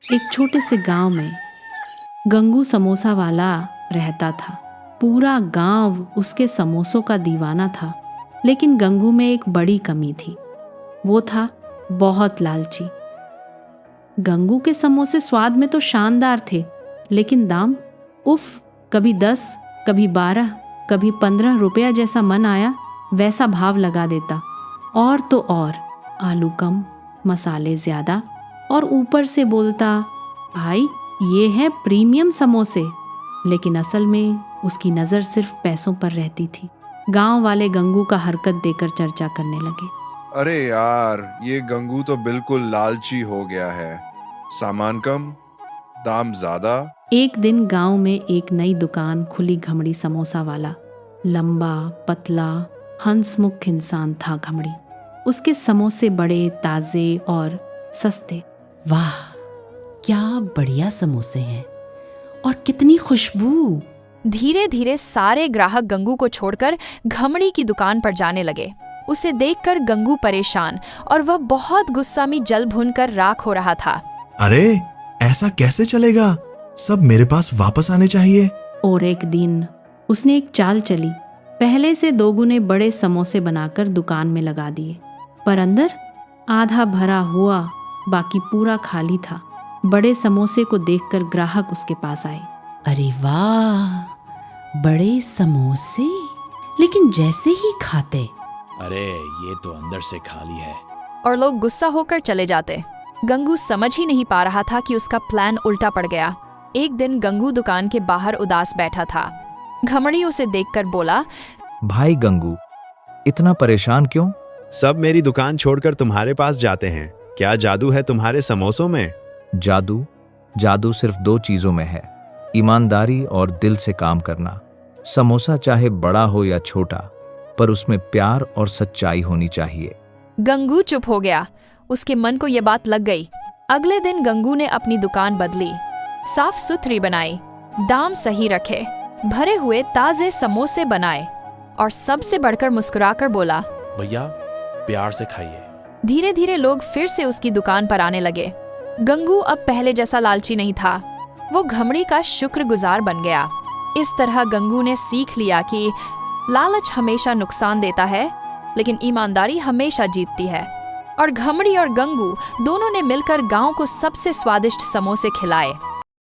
एक छोटे से गांव में गंगू समोसा वाला रहता था। पूरा गांव उसके समोसों का दीवाना था। लेकिन गंगू में एक बड़ी कमी थी, वो था बहुत लालची। गंगू के समोसे स्वाद में तो शानदार थे, लेकिन दाम उफ, कभी 10, कभी 12, कभी 15 रुपया जैसा मन आया वैसा भाव लगा देता। और तो और आलू कम, मसाले ज़्यादा, और ऊपर से बोलता, भाई ये है प्रीमियम समोसे। लेकिन असल में उसकी नज़र सिर्फ पैसों पर रहती थी। गांव वाले गंगू का हरकत देकर चर्चा करने लगे। अरे यार, ये गंगू तो बिल्कुल लालची हो गया है। सामान कम, दाम ज्यादा। एक दिन गांव में एक नई दुकान खुली, घमड़ी समोसा वाला। लंबा पतला हंसमुख इंसान था घमड़ी। उसके समोसे बड़े, ताजे और सस्ते। वाह, क्या बढ़िया समोसे हैं और कितनी खुशबू। धीरे धीरे सारे ग्राहक गंगू को छोड़कर घमड़ी की दुकान पर जाने लगे। उसे देखकर गंगू परेशान और वह बहुत गुस्सा में जल भुनकर राख हो रहा था। अरे ऐसा कैसे चलेगा, सब मेरे पास वापस आने चाहिए। और एक दिन उसने एक चाल चली। पहले से 2 गुने बड़े समोसे बनाकर दुकान में लगा दिए, पर अंदर आधा भरा हुआ, बाकी पूरा खाली था। बड़े समोसे को देखकर ग्राहक उसके पास आए। अरे वाह, बड़े समोसे, लेकिन जैसे ही खाते, अरे ये तो अंदर से खाली है। और लोग गुस्सा होकर चले जाते। गंगू समझ ही नहीं पा रहा था कि उसका प्लान उल्टा पड़ गया। एक दिन गंगू दुकान के बाहर उदास बैठा था। घमड़ी उसे देखकर बोला, भाई गंगू, इतना परेशान क्यों? सब मेरी दुकान छोड़कर तुम्हारे पास जाते हैं। क्या जादू है तुम्हारे समोसों में? जादू सिर्फ 2 चीजों में है, ईमानदारी और दिल से काम करना। समोसा चाहे बड़ा हो या छोटा, पर उसमें प्यार और सच्चाई होनी चाहिए। गंगू चुप हो गया। उसके मन को यह बात लग गई। अगले दिन गंगू ने अपनी दुकान बदली, साफ सुथरी बनाई, दाम सही रखे, भरे हुए ताजे समोसे बनाए और सबसे बढ़कर मुस्कुराकर बोला, भैया प्यार से खाइए। धीरे धीरे लोग फिर से उसकी दुकान पर आने लगे। गंगू अब पहले जैसा लालची नहीं था, वो घमड़ी का शुक्रगुजार बन गया। इस तरह गंगू ने सीख लिया कि लालच हमेशा नुकसान देता है, लेकिन ईमानदारी हमेशा जीतती है। और घमड़ी और गंगू दोनों ने मिलकर गांव को सबसे स्वादिष्ट समोसे खिलाए।